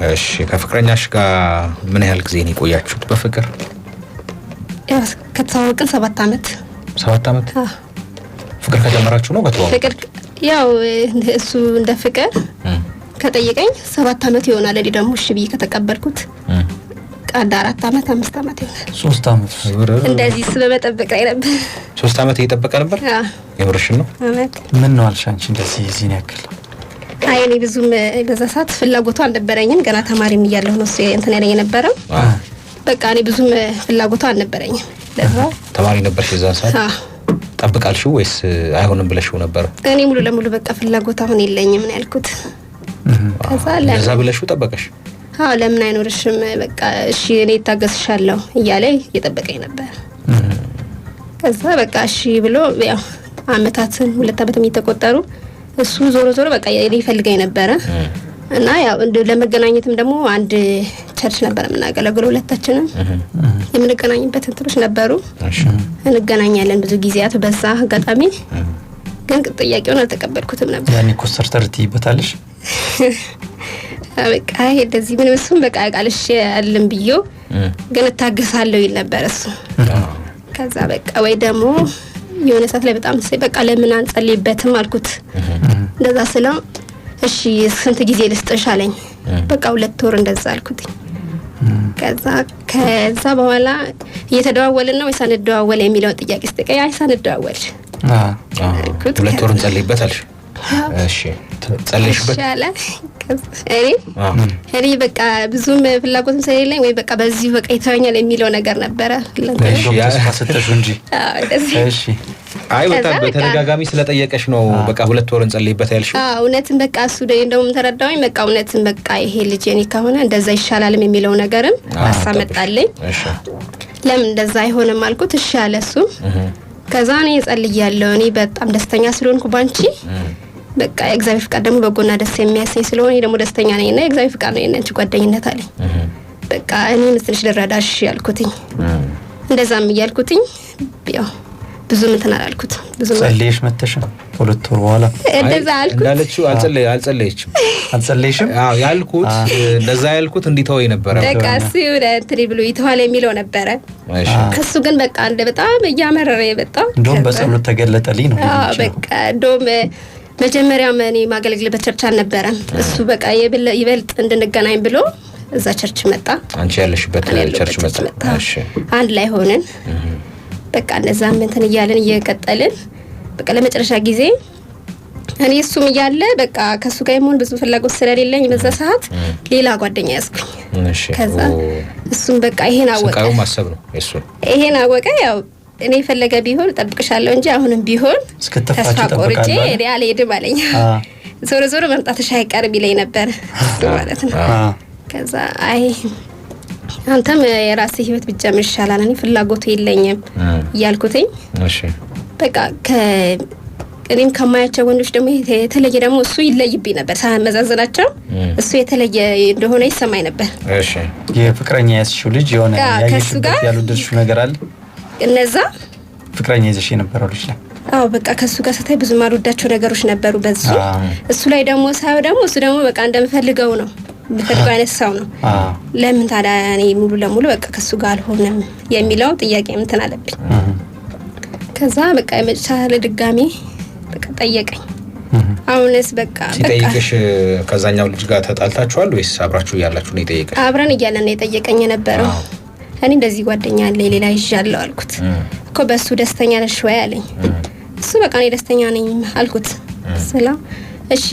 እሺ ከፍቅረኛሽ ጋር ምን ያህል ጊዜ ነው የቆያችሁት በፍቅር? ያው ከተዋወቅን 7 አመት። 7 አመት? ፍቅር ከጀመራችሁ ነው ከተዋወቁ? ፍቅር ያው እሱ እንደ ፍቅር ከጠየቀኝ 7 አመት ይሆናል። እኔ ደግሞ እሺ ብዬ ከተቀበልኩት ቀዳ 4 አመት 5 አመት ይሆናል። 3 አመት እንደዚህ ስለመጠበቅ ላይ ነበር። 3 አመት እየጠበቀ ነበር? የምርሽን ነው? ምን ነው አልሻንቺ እንደዚህ እዚህ ነው ያክል? አይ እኔ ብዙም በዛ ሰዓት ፍላጎቱ አልነበረኝም። ገና ተማሪም እያለሁ ነው እንትን ያለኝ የነበረው። በቃ እኔ ብዙም ፍላጎቱ አልነበረኝም። ለዛ ተማሪ ነበርሽ የዛ ሰዓት? ጠብቃልሽው ወይስ አይሆንም ብለሽው ነበር? እኔ ሙሉ ለሙሉ በቃ ፍላጎቱ አሁን የለኝም ነው ያልኩት። ከዛ ብለሽው ጠበቀሽ? አዎ ለምን አይኖርሽም በቃ እሺ እኔ ታገስሻለሁ እያለ እየጠበቀኝ ነበር። ከዛ በቃ እሺ ብሎ ያው አመታትን 2 አመት የሚተቆጠሩ እሱ ዞሮ ዞሮ በቃ ይፈልገኝ ነበር እና ያው ለመገናኘትም ደግሞ አንድ ቸርች ነበር የምናገለግለው ሁለታችንም የምንገናኝበት እንትሮች ነበሩ። እንገናኛለን ብዙ ጊዜያት በዛ አጋጣሚ ግን ጥያቄውን አልተቀበልኩትም ነበር። ያኔ ኮስተርተርቲ ይበታልሽ በቃ እንደዚህ ምን እሱም በቃ ቃልሽ አለም ብዬ ግን ታገሳለሁ ይል ነበር እሱ። ከዛ በቃ ወይ ደግሞ የሆነ ሰዓት ላይ በጣም በቃ ለምን አንጸልይበትም አልኩት። እንደዛ ስለው እሺ ስንት ጊዜ ልስጥሽ አለኝ። በቃ 2 ወር እንደዛ አልኩት። ከዛ በኋላ እየተደዋወልን ነው ወይስ አንደዋወል የሚለው ጥያቄ ስጠይቀኝ አይ ሳንደዋወል 2 ወር እንጸልይበት አልሽ? እሺ ጸልይሽበት? እኔ በቃ ብዙም ፍላጎትም ስለሌለኝ ወይ በቃ በዚህ በቃ ይተወኛል የሚለው ነገር ነበረ። እሺ ያሰተሽ እንጂ እሺ አይ በጣም በተደጋጋሚ ስለጠየቀሽ ነው በቃ 2 ወር እንጸልይበት ያልሽው? እውነትም በቃ እሱ እንደውም ተረዳውኝ። በቃ እውነትም በቃ ይሄ ልጅ የኔ ከሆነ እንደዛ ይሻላልም የሚለው ነገርም አሳመጣለኝ። እሺ ለምን እንደዛ አይሆንም አልኩት። እሺ አለ እሱ። ከዛ እኔ ጸልያለሁ እኔ በጣም ደስተኛ ስለሆንኩ ባንቺ በቃ እግዚአብሔር ፍቃድ ደግሞ በጎና ደስ የሚያሰኝ ስለሆነ እኔ ደግሞ ደስተኛ ነኝና እግዚአብሔር ፍቃድ ነው የነንቺ ጓደኝነት አለኝ። በቃ እኔ ትንሽ ልረዳሽ ያልኩትኝ እንደዛም እያልኩትኝ ያው ብዙ እንትን አላልኩት። ብዙ ጸልይሽ መተሽ 2 ወር በኋላ እንደዛ አልኩት። እንዳለችው አልጸለየችም? አዎ ያልኩት እንደዛ ያልኩት እንዲተወይ ነበር። በቃ እሱ እንትን ብሎ ይተዋል የሚለው ነበር። ከሱ ግን በቃ እንደ በጣም እያመረረ የመጣው እንደውም በጸሎት ተገለጠልኝ ነው። በቃ እንደውም መጀመሪያ እኔ ማገልግልበት ቸርች አልነበረም። እሱ በቃ ይበልጥ እንድንገናኝ ብሎ እዛ ቸርች መጣ። አንቺ ያለሽበት ቸርች መጣ? እሺ አንድ ላይ ሆነን በቃ እንደዛም እንትን እያለን እየቀጠልን በቃ ለመጨረሻ ጊዜ እኔ እሱም እያለ በቃ ከሱ ጋር የመሆን ብዙ ፍላጎት ስለሌለኝ በዛ ሰዓት ሌላ ጓደኛ ያዝኩኝ። ከዛ እሱም በቃ ይሄን አወቀ። ስቃዩ ማሰብ ነው እሱ። ይሄን አወቀ። ያው እኔ ፈለገ ቢሆን ጠብቅሻለሁ እንጂ አሁንም ቢሆን ተስፋ ቆርጬ እኔ አልሄድም አለኝ። ዞሮ ዞሮ መምጣትሽ አይቀርም ይለኝ ነበር ማለት ነው። ከዛ አይ አንተም የራስህ ህይወት ብትጀምር ይሻላል እኔ ፍላጎቱ የለኝም ያልኩትኝ። እሺ በቃ እኔም ከማያቸው ወንዶች ደግሞ የተለየ ደግሞ እሱ ይለይብኝ ነበር ሳመዛዘናቸው እሱ የተለየ እንደሆነ ይሰማኝ ነበር። እሺ የፍቅረኛ ያስሽው ልጅ የሆነ ያየሽበት ያሉድርሽ ነገር አለ? እነዛ ፍቅረኛ ይዘሽ የነበረው ልጅ ነው? አዎ በቃ ከሱ ጋር ሳታይ ብዙ ማልወዳቸው ነገሮች ነበሩ በዙ። እሱ ላይ ደግሞ ሳይው ደግሞ እሱ ደግሞ በቃ እንደምፈልገው ነው በፈልገው አይነት ሰው ነው። ለምን ታዲያ እኔ ሙሉ ለሙሉ በቃ ከሱ ጋር አልሆነም የሚለው ጥያቄ እንትን አለብኝ። ከዛ በቃ የመጨረሻ ድጋሚ በቃ ጠየቀኝ። አሁንስ በቃ ሲጠይቅሽ ከዛኛው ልጅ ጋር ተጣልታችኋል ወይስ አብራችሁ እያላችሁ ነው የጠየቀሽ? አብረን እያለን ነው የጠየቀኝ የነበረው። እኔ እንደዚህ ጓደኛ አለ ሌላ ይዣለሁ አልኩት። እኮ በሱ ደስተኛ ነሽ ወይ አለኝ። እሱ በቃ እኔ ደስተኛ ነኝ አልኩት። ሰላም እሺ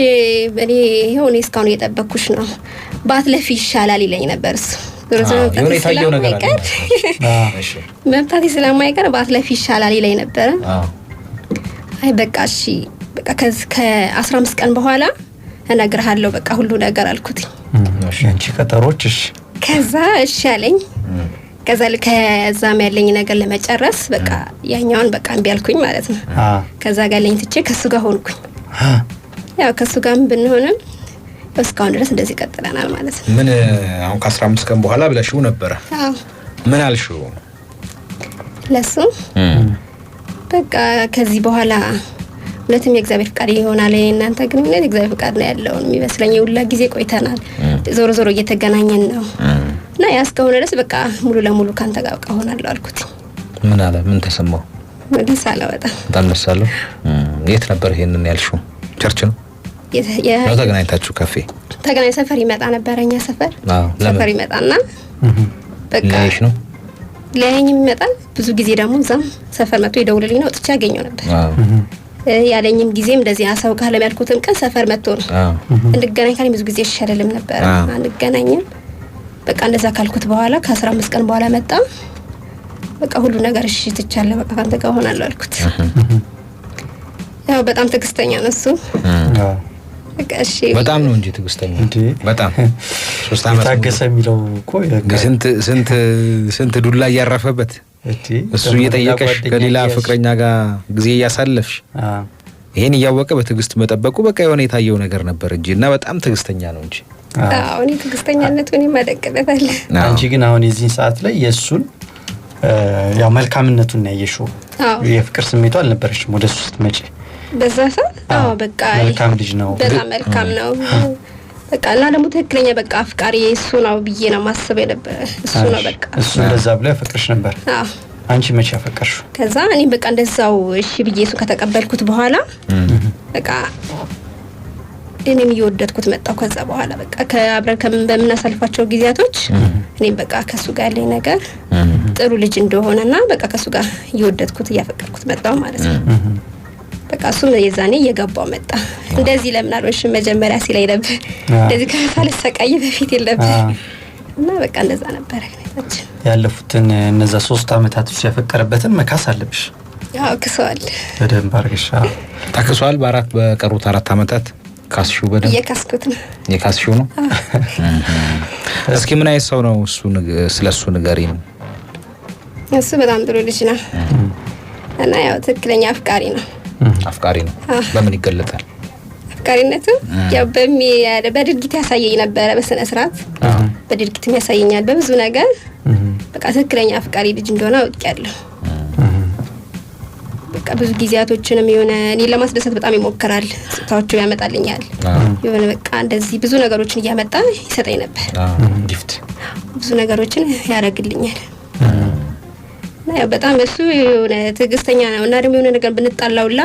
እኔ ይሄው እኔ እስካሁን እየጠበቅኩሽ ነው ባትለፊ ይሻላል ይለኝ ነበር እሱ። የሆነ የታየው ነገር አለ። እሺ መምጣቴ ስለማይቀር ባትለፊ ይሻላል ይለኝ ነበር። አይ በቃ እሺ በቃ ከ15 ቀን በኋላ እነግርሃለሁ በቃ ሁሉ ነገር አልኩት። እሺ አንቺ ቀጠሮችሽ? ከዛ እሺ አለኝ። ከዛም ያለኝ ነገር ለመጨረስ በቃ ያኛውን በቃ እምቢ አልኩኝ ማለት ነው። ከዛ ጋር ለኝ ትቼ ከሱ ጋር ሆንኩኝ። ያው ከሱ ጋር ብንሆንም እስካሁን ድረስ እንደዚህ ቀጥለናል ማለት ነው። ምን አሁን ከ15 ቀን በኋላ ብለሽው ነበር? አዎ ምን አልሽው ለሱ? በቃ ከዚህ በኋላ ሁለቱም የእግዚአብሔር ፍቃድ ይሆናል። እናንተ ግን እግዚአብሔር ፍቃድ ነው ያለው የሚመስለኝ። ሁላ ጊዜ ቆይተናል ዞሮ ዞሮ እየተገናኘን ነው እና ያስከሆነ ድረስ በቃ ሙሉ ለሙሉ ካንተ ጋር በቃ ሆናለሁ አልኩት። ምን አለ? ምን ተሰማው? ደስ አለ በጣም ደስ አለ። የት ነበር ይሄንን ያልሽው? ቸርች ነው ነው ተገናኝታችሁ? ካፌ ተገናኝ ሰፈር ይመጣ ነበርኛ ሰፈር ይመጣና በቃ ለይሽ ነው ለያኝም ይመጣል። ብዙ ጊዜ ደግሞ እዛም ሰፈር መጥቶ ይደውልልኝ ነው ጥቻ ያገኘው ነበር። ያለኝም ጊዜም እንደዚህ አሳው ካለ ያልኩትም ቀን ሰፈር መጥቶ ነው እንድገናኝ ካለኝ ብዙ ጊዜ ይሻለልም ነበር አንገናኝም። በቃ እንደዛ ካልኩት በኋላ ከ15 ቀን በኋላ መጣ። በቃ ሁሉ ነገር እሺ ትቻለህ በቃ ካንተ ጋር ሆናለሁ አልኩት። ያው በጣም ትግስተኛ ነው እሱ። በቃ እሺ በጣም ነው እንጂ ትግስተኛ በጣም 3 አመት ታገሰ የሚለው እኮ ስንት ዱላ ያረፈበት እሱ እየጠየቀሽ ከሌላ ፍቅረኛ ጋር ጊዜ ያሳለፍሽ ይሄን እያወቀ በትግስት መጠበቁ በቃ የሆነ የታየው ነገር ነበር እንጂና በጣም ትግስተኛ ነው እንጂ። አዎ እኔ ትግስተኛነቱን ይማደቅበታል። አንቺ ግን አሁን የዚህ ሰዓት ላይ የሱን ያው መልካምነቱን ያየሽው የፍቅር ስሜቱ አልነበረሽም ወደሱ ስትመጪ በዛ ሰዓት? አዎ በቃ መልካም ልጅ ነው በጣም መልካም ነው በቃ እና ደግሞ ትክክለኛ በቃ አፍቃሪ እሱ ነው ብዬ ነው ማስበው ነበር። እሱ ነው በቃ እሱ እንደዛ ብለ ያፈቅርሽ ነበር። አዎ አንቺ መቼ ያፈቅርሽ? ከዛ እኔ በቃ እንደዛው እሺ ብዬ እሱ ከተቀበልኩት በኋላ በቃ እኔም እየወደድኩት መጣሁ። ከዛ በኋላ በቃ ከአብረን በምናሳልፋቸው ጊዜያቶች እኔም በቃ ከሱ ጋር ያለኝ ነገር ጥሩ ልጅ እንደሆነና በቃ ከሱ ጋር እየወደድኩት እያፈቀርኩት መጣሁ ማለት ነው። በቃ እሱ የዛኔ እየገባው መጣ። እንደዚህ ለምን አልሆንሽ መጀመሪያ ሲለኝ ነበር እንደዚህ ካልሰቃይ በፊት የለብህ እና በቃ እንደዛ ነበር። ያለፉትን እነዛ 3 አመታት ሲያፈቀረበትን መካስ አለብሽ። ያው ክሷል በደንብ አርግሻ ታክሷል። በቀሩት 4 አመታት ካስሽው በደንብ የካስሽው ነው። እስኪ ምን አይነት ሰው ነው እሱ? ስለሱ ንገሪኝ። እሱ በጣም ጥሩ ልጅ ነው እና ያው ትክክለኛ አፍቃሪ ነው። አፍቃሪ ነው በምን ይገለጣል? አፍቃሪነቱ ያው በድርጊት ያሳየኝ ነበር። በስነ ስርዓት በድርጊት ያሳየኛል በብዙ ነገር። በቃ ትክክለኛ አፍቃሪ ልጅ እንደሆነ አውቄያለሁ። በቃ ብዙ ጊዜያቶችንም የሆነ እኔ ለማስደሰት በጣም ይሞክራል። ስታዎቹ ያመጣልኛል የሆነ በቃ እንደዚህ ብዙ ነገሮችን እያመጣ ይሰጠኝ ነበር። ጊፍት ብዙ ነገሮችን ያደርግልኛል። ያው በጣም እሱ የሆነ ትግስተኛ ነው እና ደግሞ የሆነ ነገር ብንጣላውላ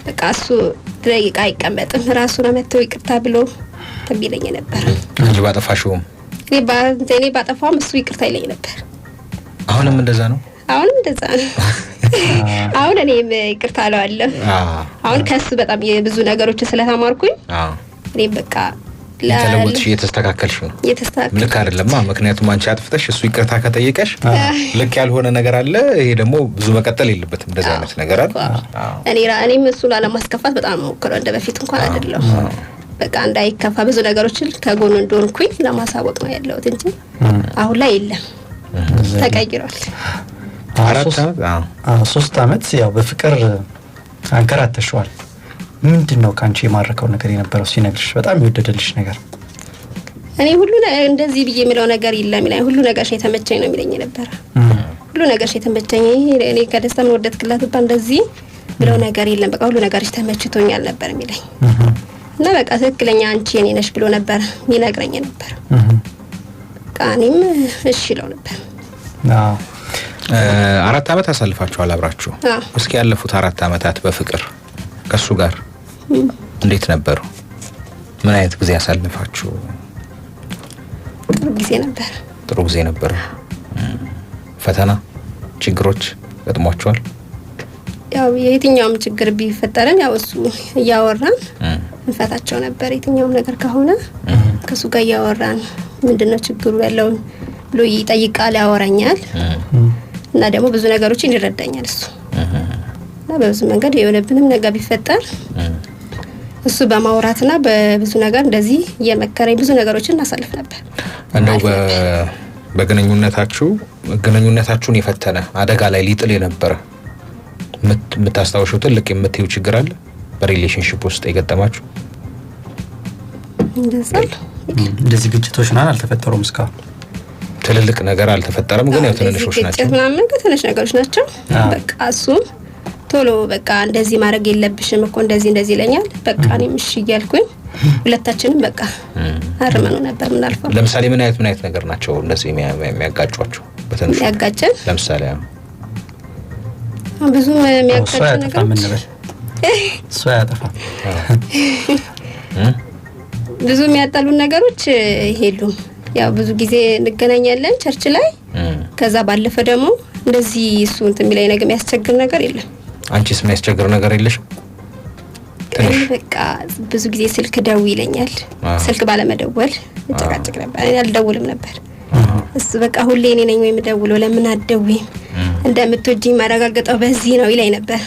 በቃ እሱ ደቂቃ አይቀመጥም። ራሱ ነው መጥቶ ይቅርታ ብሎ ተቢለኝ ነበር እንጂ ባጠፋሽውም እኔ ባጠፋውም እሱ ይቅርታ ይለኝ ነበር። አሁንም እንደዛ ነው። አሁን እኔም ይቅርታ አለዋለሁ። አሁን ከሱ በጣም የብዙ ነገሮችን ስለተማርኩኝ እኔ በቃ ለተለውጥሽ እየተስተካከልሽ ነው። ልክ አይደለማ። ምክንያቱም አንቺ አጥፍተሽ እሱ ይቅርታ ከጠየቀሽ ልክ ያልሆነ ነገር አለ። ይሄ ደግሞ ብዙ መቀጠል የለበትም እንደዛ አይነት ነገር አለ። እኔም እሱን ላለማስከፋት በጣም ሞክረው እንደበፊት እንኳን አይደለም በቃ እንዳይከፋ ብዙ ነገሮችን ከጎኑ እንደሆንኩኝ ለማሳወቅ ነው ያለሁት እንጂ አሁን ላይ የለም ተቀይሯል። 3 አመት ያው በፍቅር አንከራተሽዋል። ምንድነው ካንቺ የማረከው ነገር የነበረው ሲነግርሽ በጣም የወደደልሽ ነገር? እኔ ሁሉ እንደዚህ ብዬ የሚለው ነገር የለም ይላል። ሁሉ ነገር የተመቸኝ ነው የሚለኝ ነበር። ሁሉ ነገር የተመቸኝ እኔ ከደስታ ምን ወደድክላት እንኳን እንደዚህ ብለው ነገር የለም። በቃ ሁሉ ነገር ተመችቶኛል ነበር የሚለኝ እና በቃ ትክክለኛ አንቺ የኔ ነሽ ብሎ ነበር የሚነግረኝ ነበር። በቃ እኔም እሺ እለው ነበር። 4 አመት አሳልፋችኋል አብራችሁ። እስኪ ያለፉት 4 አመታት በፍቅር ከሱ ጋር እንዴት ነበሩ? ምን አይነት ጊዜ ያሳልፋችሁ? ጥሩ ጊዜ ነበር። ፈተና ችግሮች ገጥሟችኋል? ያው የትኛውም ችግር ቢፈጠርም ያው እሱ እያወራን እንፈታቸው ነበር። የትኛውም ነገር ከሆነ ከሱ ጋር እያወራን ምንድነው ችግሩ ያለውን ብሎ ይጠይቃል፣ ያወራኛል እና ደግሞ ብዙ ነገሮችን ይረዳኛል እሱ እና በብዙ መንገድ የሆነብንም ነገር ቢፈጠር እሱ በማውራትና በብዙ ነገር እንደዚህ የመከረኝ ብዙ ነገሮችን እናሳልፍ ነበር። እንደው በግንኙነታችሁን የፈተነ አደጋ ላይ ሊጥል የነበረ የምታስታውሽው ትልቅ የምትይው ችግር አለ በሪሌሽንሺፕ ውስጥ የገጠማችሁ? እንደዚህ ግጭቶች አልተፈጠሩም እስካሁን? ትልልቅ ነገር አልተፈጠረም፣ ግን ያው ትንንሾች ናቸው። ምናምን ትንሽ ነገሮች ናቸው። በቃ እሱ ቶሎ በቃ እንደዚህ ማድረግ የለብሽም እኮ እንደዚህ ይለኛል። በቃ እኔም እሺ እያልኩኝ ሁለታችንም በቃ አርመኑ ነበር ምን አልፈው። ለምሳሌ ምን አይነት ነገር ናቸው እንደዚህ የሚያጋጯቸው? በተንሽ ያጋጨን ለምሳሌ ብዙ የሚያጋጩ ነገሮች እሱ ያጠፋ ብዙ የሚያጣሉን ነገሮች የሉም። ያው ብዙ ጊዜ እንገናኛለን ቸርች ላይ። ከዛ ባለፈ ደግሞ እንደዚህ እሱ እንትን የሚለኝ ነገር የሚያስቸግር ነገር የለም። አንቺስ የሚያስቸግር ነገር የለሽም? ትንሽ በቃ ብዙ ጊዜ ስልክ ደውይ ይለኛል። ስልክ ባለመደወል እንጨቃጨቅ ነበር። እኔ አልደውልም ነበር። እሱ በቃ ሁሌ እኔ ነኝ ወይ የምደውለው ለምን አትደውይም? እንደምትወጂኝ ማረጋገጠው በዚህ ነው ይለኝ ነበር።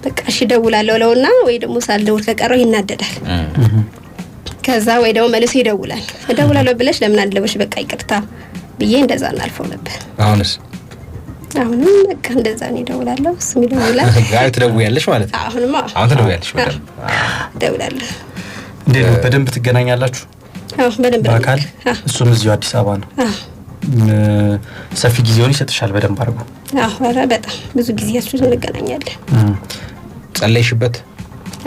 በቃ እሺ እደውላለሁ ለውና ወይ ደግሞ ሳልደውል ከቀረው ይናደዳል። ከዛ ወይ ደግሞ መልሶ ይደውላል። እደውላለሁ ብለሽ ለምን አትደውልሽ? በቃ ይቅርታ ብዬ እንደዛ እናልፈው ነበር። አሁንም በቃ እንደዛ ነው እደውላለሁ፣ እሱም ይደውላል። ጋር ትደውያለሽ ማለት ነው? አሁን ትደውያለሽ? እደውላለሁ። እንዴት ነው በደንብ ትገናኛላችሁ? አዎ በደንብ በአካል። እሱም እዚሁ አዲስ አበባ ነው። ሰፊ ጊዜውን ይሰጥሻል በደንብ አድርጎ? አዎ ኧረ በጣም ብዙ ጊዜያችን እንገናኛለን። ጸለይሽበት?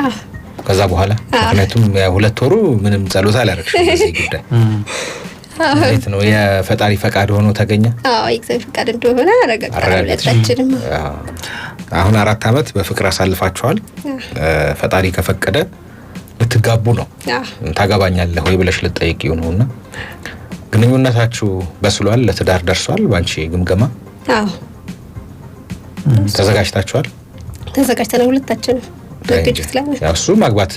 አዎ ከዛ በኋላ ምክንያቱም ሁለት ወሩ ምንም ጸሎት አላደረግሽም በዚህ ጉዳይ። እንዴት ነው የፈጣሪ ፈቃድ ሆኖ ተገኘ? አዎ የእግዚአብሔር ፈቃድ እንደሆነ አረጋግጠን አሁን 4 አመት በፍቅር አሳልፋችኋል። ፈጣሪ ከፈቀደ ልትጋቡ ነው። ታገባኛለህ ወይ ብለሽ ልትጠይቂው ነውና ግንኙነታችሁ በስሏል፣ ለትዳር ደርሷል ባንቺ ግምገማ? አዎ ተዘጋጅታችኋል? ተዘጋጅተናል ሁለታችንም። ያው እሱ ማግባት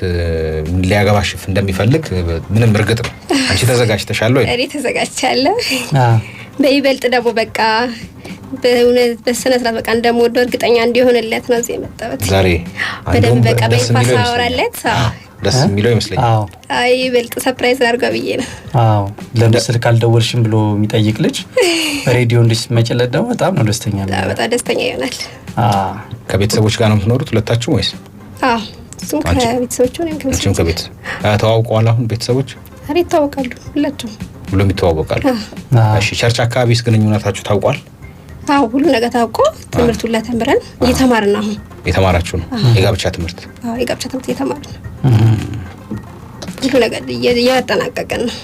ሊያገባሽ እንደሚፈልግ ምንም እርግጥ ነው። አንቺ ተዘጋጅተሻል ወይ? እኔ ተዘጋጅቻለሁ። በይበልጥ ደግሞ በቃ በእውነት በስነ ስርዓት በቃ እንደምወደው እርግጠኛ እንዲሆንለት ነው እዚህ የመጣሁት ዛሬ። በደንብ በቃ በይፋ አወራለት። ደስ የሚለው ይመስለኛል። አዎ አይ ይበልጥ ሰርፕራይዝ አድርገው ብዬ ነው። አዎ ለምን ስልክ አልደወልሽም ብሎ የሚጠይቅ ልጅ ሬዲዮ እንዲስመጭለት ደግሞ በጣም ነው ደስተኛ ነው። በጣም ደስተኛ ይሆናል። ከቤተሰቦች ጋር ነው የምትኖሩት ሁለታችሁ ወይስ? አዎ እሱም ከቤተሰቦቹ ነው ከቤተሰብ ተዋውቀዋል? አሁን ቤተሰቦች አሬ ይታወቃሉ ሁሉም ይተዋወቃሉ። እሺ ቸርች አካባቢስ ግንኙነታችሁ ታውቋል? አዎ ሁሉ ነገር ታውቆ ትምህርቱን ተምረን እየተማርን ነው። አሁን የተማራችሁ ነው የጋብቻ ትምህርት? አዎ የጋብቻ ትምህርት እየተማርን ነው። ሁሉ ነገር እያጠናቀቀን ነው።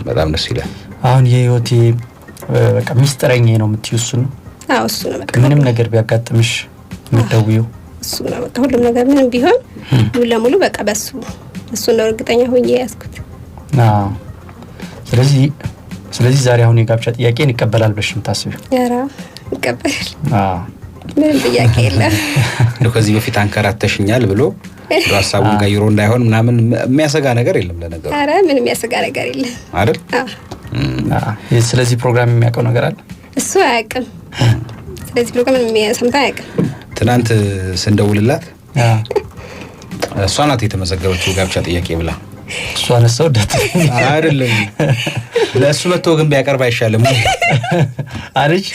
በጣም ደስ ይላል። አሁን የህይወቴ በቃ ሚስጥረኛ ነው የምትይው እሱ ነው? አዎ እሱ ነው በቃ ምንም ነገር ቢያጋጥምሽ የምትደውይው እሱ ነው በቃ ሁሉም ነገር ምንም ቢሆን ሙሉ ለሙሉ በቃ በሱ ነው እርግጠኛ ሆኜ ያዝኩት። አዎ ስለዚህ ዛሬ አሁን የጋብቻ ጥያቄን ይቀበላል ብለሽ የምታስቢው? ኧረ ይቀበላል። ምንም ጥያቄ የለም። ከዚህ በፊት አንከራተሽኛል ብሎ ሀሳቡን ቀይሮ እንዳይሆን ምናምን የሚያሰጋ ነገር የለም ለነገሩ? ኧረ ምንም የሚያሰጋ ነገር የለም አይደል? ስለዚህ ፕሮግራም የሚያውቀው ነገር አለ? እሱ አያውቅም። ስለዚህ ፕሮግራም ሰምታ አያውቅም። ትናንት ስንደውልላት እሷ ናት የተመዘገበችው ጋብቻ ጥያቄ ብላ እሷ ነሰው ዳት አይደለም ለእሱ መጥቶ ግን ቢያቀርብ አይሻልም አለች።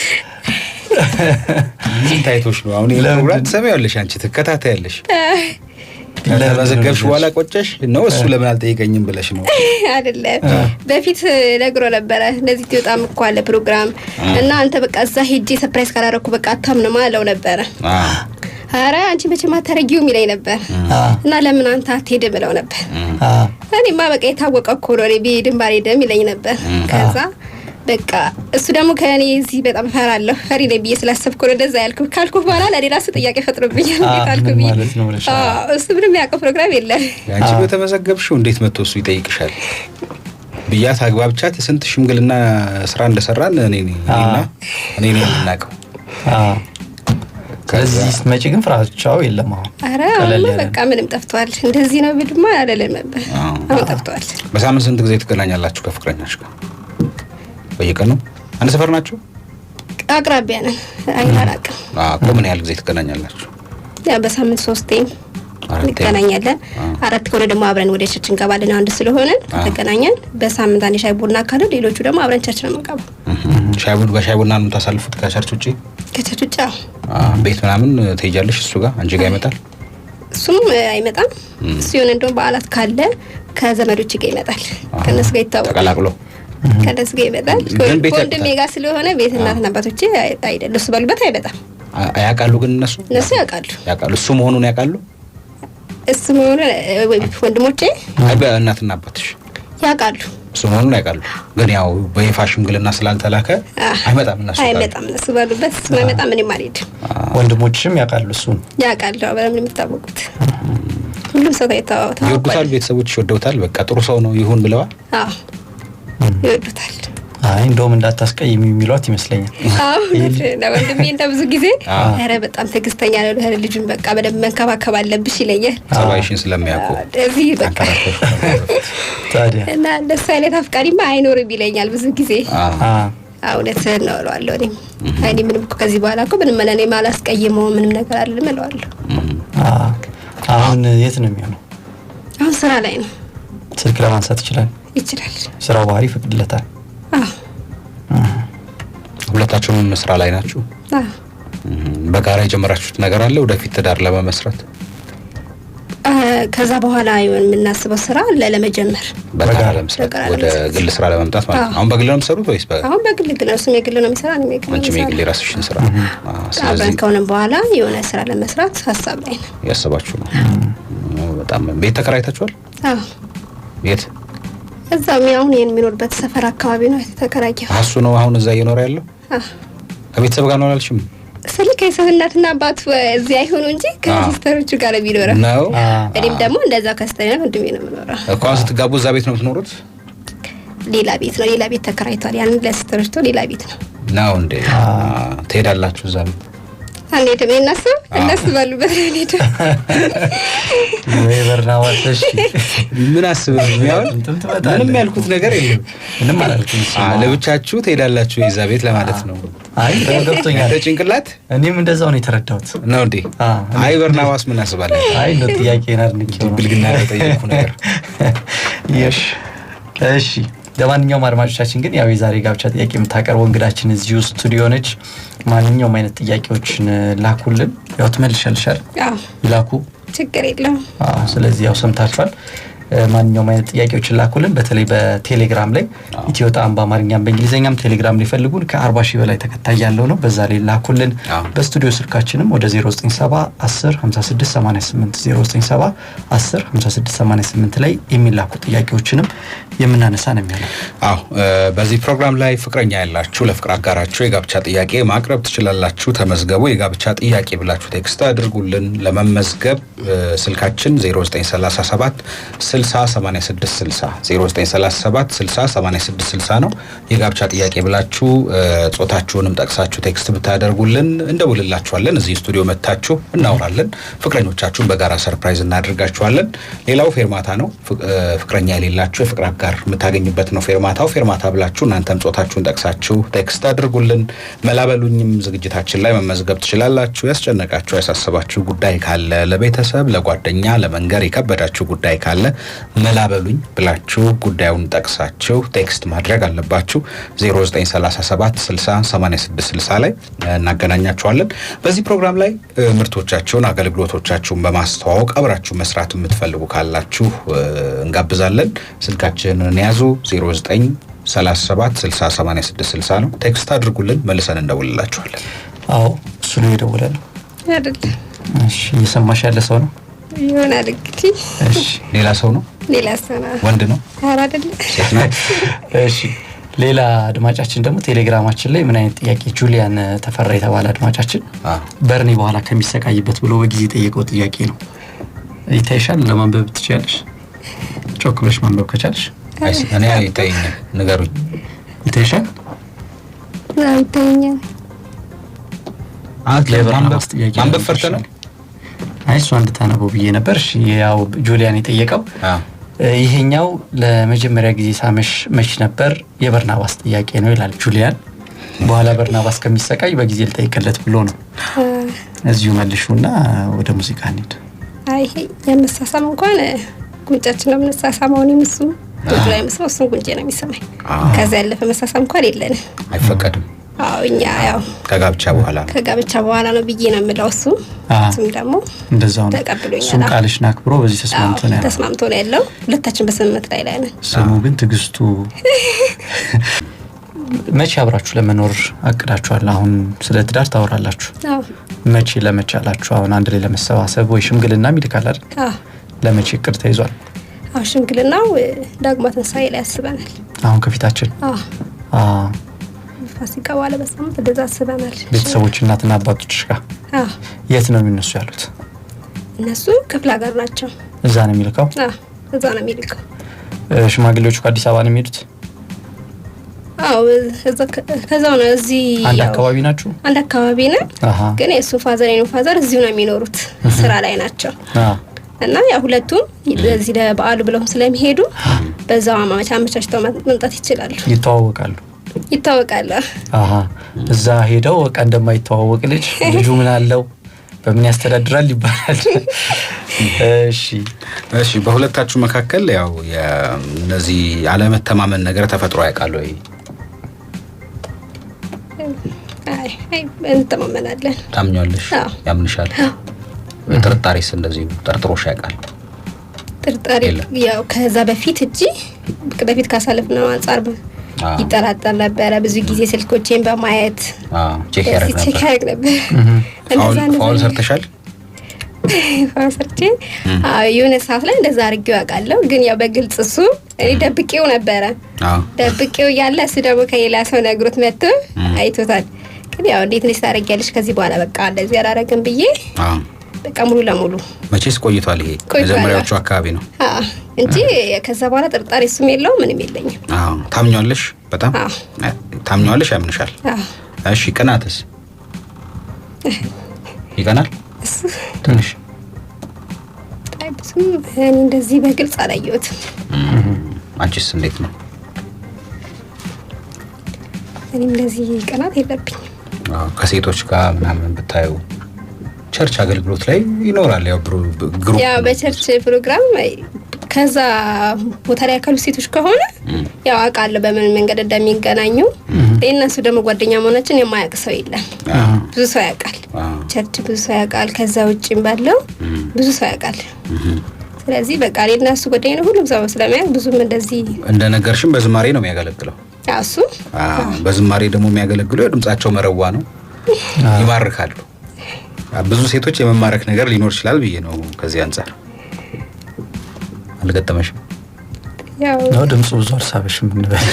ምን ታይቶሽ ነው አሁን የፕሮግራም ትሰሚያለሽ? አንቺ ትከታታያለሽ። ከተመዘገብሽ በኋላ ቆጨሽ ነው? እሱ ለምን አልጠየቀኝም ብለሽ ነው? አይደለም በፊት ነግሮ ነበረ እንደዚህ ትወጣም እኮ አለ ፕሮግራም እና አንተ በቃ እዛ ሄጄ ሰርፕራይዝ ካላረኩ በቃ አታምንም አለው ነበረ። ኧረ አንቺ መቼም አታረጊውም ይለኝ ነበር እና ለምን አንተ አትሄድም ብለው ነበር። እኔማ በቃ የታወቀ እኮ ነው ቢሄድም ባልሄድም ይለኝ ነበር። ከዛ በቃ እሱ ደግሞ ከእኔ እዚህ በጣም ፈራለሁ ፈሪ ነኝ ብዬ ስላሰብኩ ነው እንደዛ ያልኩት። ካልኩ በኋላ ለሌላ እሱ ጥያቄ ፈጥሮብኛል። እንዴት አልኩ ብዬ እሱ ምንም ያውቀው ፕሮግራም የለም። አንቺ በተመዘገብሽው እንዴት መጥቶ እሱ ይጠይቅሻል ብያት አግባብቻት ስንት ሽምግልና ስራ እንደሰራን እኔ ነኝ የምናውቀው። ከዚህ ስትመጪ ግን ፍራቻው የለም አሁን? ኧረ በቃ ምንም ጠፍቷል። እንደዚህ ነው ብድማ አይደለም ነበር አሁን ጠፍቷል። በሳምንት ስንት ጊዜ ትገናኛላችሁ ከፍቅረኛሽ ጋር? በየቀኑ? አንድ ሰፈር ናችሁ? አቅራቢያ ነን። አይራራቅም። እኮ ምን ያህል ጊዜ ትገናኛላችሁ? ያ በሳምንት 3 እንገናኛለን። 4 ከሆነ ደግሞ አብረን ወደ ቸርች እንገባለን። አንድ ስለሆነ ተገናኘን። በሳምንት አንድ ሻይ ቡና ካለ ሌሎቹ ደግሞ አብረን ቸርች ነው የምንገባው። በሻይ ቡና ነው የምታሳልፉት ከቸርች ውጪ? ከቸርች ውጪ ቤት ምናምን ትሄጃለሽ? እሱ ጋር አንቺ ጋር ይመጣል? እሱም አይመጣም። እሱ የሆነ እንደውም በዓላት ካለ ከዘመዶች ጋር ይመጣል። ከነሱ ጋር ይታወቃል። ተቀላቅሎ ከነሱ ጋር ይመጣል። ወንድሜ ጋር ስለሆነ ቤት እናትና አባቶቼ አይደለም እሱ ባሉበት አይመጣም። ያውቃሉ ግን እነሱ ያውቃሉ። እሱ መሆኑን ያውቃሉ? እሱ መሆኑ ወንድሞቼ እናትና አባትሽ ያውቃሉ? እሱ መሆኑን ያውቃሉ፣ ግን ያው በይፋ ሽምግልና ስላልተላከ አይመጣም እነሱ ባሉበት እሱ አይመጣም። እኔም አልሄድም። ወንድሞችሽም ያውቃሉ? እሱን ያውቃሉ። በምን የምታወቁት? ሁሉም ሰው ታይታው ይወዱታል። ቤተሰቦች ይወደውታል። በቃ ጥሩ ሰው ነው ይሁን ብለዋል። አዎ ይወዱታል። አይ እንደውም እንዳታስቀይም የሚሏት ይመስለኛል። አዎ ለወንድሜ እንደ ብዙ ጊዜ ኧረ በጣም ትዕግስተኛ ነው ልጁን በቃ በደንብ መንከባከብ አለብሽ ይለኛል። ጸባይሽን ስለሚያውቁ እዚህ በቃ ታዲያ እና እንደሱ አይነት አፍቃሪማ አይኖርም ይለኛል ብዙ ጊዜ። እውነትህን ነው እለዋለሁ። እኔ ምንም እኮ ከዚህ በኋላ እኮ ምንም እኔ ማላስቀይመው ምንም ነገር አይደለም እለዋለሁ። አሁን የት ነው የሚሆነው? አሁን ስራ ላይ ነው። ስልክ ለማንሳት ይችላል? ስራው ባህሪ ይፈቅድለታል? ሁለታችሁም ስራ ላይ ናችሁ? በጋራ የጀመራችሁት ነገር አለ ወደፊት ትዳር ለመመስረት? ከዛ በኋላ የምናስበው ስራ ለመጀመር በጋራ ለመስራት ወደ ግል ስራ ለመምጣት ማለት ነው። አሁን በግል ነው የምትሰሩት ወይስ አሁን በግል ነው? እሱም የግል ነው የሚሰራ ነው የግል ነው። አንቺም የግል የራስሽን ስራ? ስለዚህ ከሆነም በኋላ የሆነ ስራ ለመስራት ሀሳብ ላይ ነው ያሰባችሁ ነው። በጣም ቤት ተከራይታችኋል? አዎ። የት? እዛው አሁን የሚኖርበት ሰፈር አካባቢ ነው የተከራየው። እሱ ነው አሁን እዛ እየኖረ ያለው? ከቤተሰብ ጋር ነው አላልሽም? ስልክ ከሰውናትና አባቱ እዚህ አይሆኑ እንጂ ከሲስተሮቹ ጋር ቢኖረው ነው። እኔም ደግሞ እንደዛ ከስተኛ ወንድሜ ነው የምኖረው እኮ። ስትጋቡ እዛ ቤት ነው የምትኖሩት? ሌላ ቤት ነው፣ ሌላ ቤት ተከራይቷል። ያን ለሲስተሮቹ ሌላ ቤት ነው ነው እንዴ? ትሄዳላችሁ እዛ ቤት? አንዴትም እነሱ ባሉበት ሄደ ወይ በርናባስ? እሺ ምን አስበህ ነው? ምንም ያልኩት ነገር የለም። ምንም አላልኩም። ለብቻችሁ ትሄዳላችሁ የዛ ቤት ለማለት ነው። አይ ገብቶኛል። ጭንቅላት እኔም እንደዛው ነው የተረዳሁት። ነው እንዴ? አይ በርናባስ ምን አስባለሁ? አይ ነው ጥያቄ ነው ብልግና ተጠየቁ ነገር። እሺ ለማንኛውም አድማጮቻችን ግን ያው የዛሬ ጋብቻ ጥያቄ የምታቀርበው እንግዳችን እዚሁ ስቱዲዮ ነች። ማንኛውም አይነት ጥያቄዎችን ላኩልን። ያው ትመልሻለሽ? አዎ ይላኩ፣ ችግር የለውም። ስለዚህ ያው ሰምታችኋል። ማንኛውም አይነት ጥያቄዎችን ላኩልን። በተለይ በቴሌግራም ላይ ኢትዮ ጣዕም በአማርኛም በእንግሊዘኛም ቴሌግራም ላይ ፈልጉን። ከ40,000 በላይ ተከታይ ያለው ነው። በዛ ላይ ላኩልን። በስቱዲዮ ስልካችንም ወደ 097 10 56 88 097 10 56 88 ላይ የሚላኩ ጥያቄዎችንም የምናነሳ ነው የሚሆነው። አዎ በዚህ ፕሮግራም ላይ ፍቅረኛ ያላችሁ ለፍቅር አጋራችሁ የጋብቻ ጥያቄ ማቅረብ ትችላላችሁ። ተመዝገቡ። የጋብቻ ጥያቄ ብላችሁ ቴክስት አድርጉልን። ለመመዝገብ ስልካችን 0937 608660 0937 608660 ነው። የጋብቻ ጥያቄ ብላችሁ ጾታችሁንም ጠቅሳችሁ ቴክስት ብታደርጉልን እንደውልላችኋለን። እዚህ ስቱዲዮ መታችሁ እናወራለን። ፍቅረኞቻችሁን በጋራ ሰርፕራይዝ እናደርጋችኋለን። ሌላው ፌርማታ ነው። ፍቅረኛ የሌላችሁ የፍቅር አጋር የምታገኙበት ነው ፌርማታው። ፌርማታ ብላችሁ እናንተም ጾታችሁን ጠቅሳችሁ ቴክስት አድርጉልን። መላበሉኝም ዝግጅታችን ላይ መመዝገብ ትችላላችሁ። ያስጨነቃችሁ ያሳሰባችሁ ጉዳይ ካለ ለቤተሰብ ለጓደኛ ለመንገር የከበዳችሁ ጉዳይ ካለ መላበሉኝ ብላችሁ ጉዳዩን ጠቅሳችሁ ቴክስት ማድረግ አለባችሁ። 0937 60 8660 ላይ እናገናኛችኋለን። በዚህ ፕሮግራም ላይ ምርቶቻችሁን አገልግሎቶቻችሁን በማስተዋወቅ አብራችሁ መስራት የምትፈልጉ ካላችሁ እንጋብዛለን። ስልካችንን ያዙ 0937 60 8660 ነው። ቴክስት አድርጉልን፣ መልሰን እንደውልላችኋለን። አዎ እሱ ነው የደወለው አይደል? እሺ እየሰማሽ ያለ ሰው ነው ይሆናል እንግዲህ። እሺ ሌላ ሰው ነው? ሌላ ሰው ነው። ወንድ ነው? ኧረ አይደለም። እሺ ሌላ አድማጫችን ደግሞ ቴሌግራማችን ላይ ምን አይነት ጥያቄ ጁሊያን ተፈራ የተባለ አድማጫችን በርኒ በኋላ ከሚሰቃይበት ብሎ በጊዜ ጠየቀው ጥያቄ ነው። ይታይሻል? ለማንበብ ትችያለሽ? ጮክ ብለሽ ማንበብ ከቻልሽ። እኔ አይታየኝም፣ ንገሩኝ። ይታይሻል? አይታየኝም። ማንበብ ፈርተህ ነው? አይ እሷ እንድታነበው ብዬ ነበር። እሺ ያው ጁሊያን የጠየቀው ይሄኛው ለመጀመሪያ ጊዜ ሳመሽ መች ነበር? የበርናባስ ጥያቄ ነው ይላል ጁሊያን። በኋላ በርናባስ ከሚሰቃይ በጊዜ ልጠይቅለት ብሎ ነው። እዚሁ መልሹና ወደ ሙዚቃ እንሂድ። አይ የመሳሳም እንኳን ጉንጫችን ነው የምንሳሳመው። እኔም እሱም ጉንጭ ላይ መስለው እሱም ጉንጭ ነው የሚሰማኝ። ከዛ ያለፈ መሳሳም እንኳን የለንም፣ አይፈቀድም። አዎ እኛ ያው ከጋብቻ በኋላ ነው ብዬ ነው የምለው። እሱም ደግሞ እንደዛው ነው ተቀብሎኛል። እሱም ቃልሽን አክብሮ በዚህ ተስማምቶ ነው ያለው። ሁለታችን በስምምነት ላይ ነን። ስሙ ግን ትዕግስቱ። መቼ አብራችሁ ለመኖር አቅዳችኋል? አሁን ስለ ትዳር ታወራላችሁ። መቼ ለመቻላችሁ? አሁን አንድ ላይ ለመሰባሰብ ወይ ሽምግልና ይልካል አይደል? ለመቼ እቅድ ተይዟል? አሁን ሽምግልናው ዳግማ ትንሣኤ ላይ ያስበናል። አሁን ከፊታችን ፋሲካ በኋላ በሳምንት እንደዛ አስበናል። ቤተሰቦች እናትና አባቶችሽ ጋር የት ነው የሚነሱ ያሉት? እነሱ ክፍለ ሀገር ናቸው። እዛ ነው የሚልከው? እዛ ነው የሚልከው። ሽማግሌዎቹ ከአዲስ አበባ ነው የሚሄዱት? ከዛው ነው። እዚህ አንድ አካባቢ ናችሁ? አንድ አካባቢ ነን፣ ግን የእሱ ፋዘር የኔ ፋዘር እዚሁ ነው የሚኖሩት፣ ስራ ላይ ናቸው። እና ያው ሁለቱም በዚህ ለበዓሉ ብለው ስለሚሄዱ በዛው አመቻችተው መምጣት ይችላሉ። ይተዋወቃሉ። እዛ ሄደው በቃ እንደማይተዋወቅ ልጁ ምን አለው በምን ያስተዳድራል ይባላል። እሺ በሁለታችሁ መካከል ያው የነዚህ አለመተማመን ነገር ተፈጥሮ ያውቃል ወይ? አይ እንተማመናለን። ታምኛለሽ? ያምንሻል? ጥርጣሬስ እንደዚህ ጠርጥሮሽ ያውቃል? ጥርጣሬ ያው ከዛ በፊት በፊት ካሳለፍነው አንፃር ይጠራጠር ነበረ። ብዙ ጊዜ ስልኮቼን በማየት ቼክ ያደርግ ነበር። ፋውል ሰርተሻል? ፋውል ሰርቼ የሆነ ሰዓት ላይ እንደዛ አድርጌው ያውቃለሁ። ግን ያው በግልጽ እሱ እኔ ደብቄው ነበረ። ደብቄው እያለ እሱ ደግሞ ከሌላ ሰው ነግሮት መጥቶ አይቶታል። ግን ያው እንዴት ነሽ ታደርጊያለሽ ከዚህ በኋላ በቃ እንደዚህ አላደርግም ብዬ በቃ ሙሉ ለሙሉ መቼስ ቆይቷል። ይሄ መጀመሪያዎቹ አካባቢ ነው እንጂ ከዛ በኋላ ጥርጣሬ እሱም የለውም ምንም የለኝም። ታምኛለሽ? በጣም ታምኛለሽ? ያምንሻል? እሺ ቅናትስ? ይቀናል ትንሽ? ብዙም እንደዚህ በግልጽ አላየሁትም። አንቺስ እንዴት ነው? እኔም እንደዚህ ቅናት የለብኝም። ከሴቶች ጋር ምናምን ብታዩ ቸርች አገልግሎት ላይ ይኖራል። ያው ግሩፕ ያው በቸርች ፕሮግራም ከዛ ቦታ ላይ ያካሉ ሴቶች ከሆነ ያው አውቃለሁ በምን መንገድ እንደሚገናኙ። ለእነሱ ደግሞ ጓደኛ መሆናችን የማያውቅ ሰው የለም። ብዙ ሰው ያውቃል። ቸርች ብዙ ሰው ያውቃል። ከዛ ውጪም ባለው ብዙ ሰው ያውቃል። ስለዚህ በቃ ለእነሱ ጓደኛ ነው ሁሉም ሰው ስለሚያውቅ ብዙም እንደዚህ እንደነገርሽም በዝማሬ ነው የሚያገለግለው። እሱ በዝማሬ ደግሞ የሚያገለግለው ድምጻቸው መረዋ ነው። ይማርካሉ። ብዙ ሴቶች የመማረክ ነገር ሊኖር ይችላል ብዬ ነው። ከዚህ አንፃር አልገጠመሽም? ያው ድምፁ ብዙ አልሳበሽም እንበል።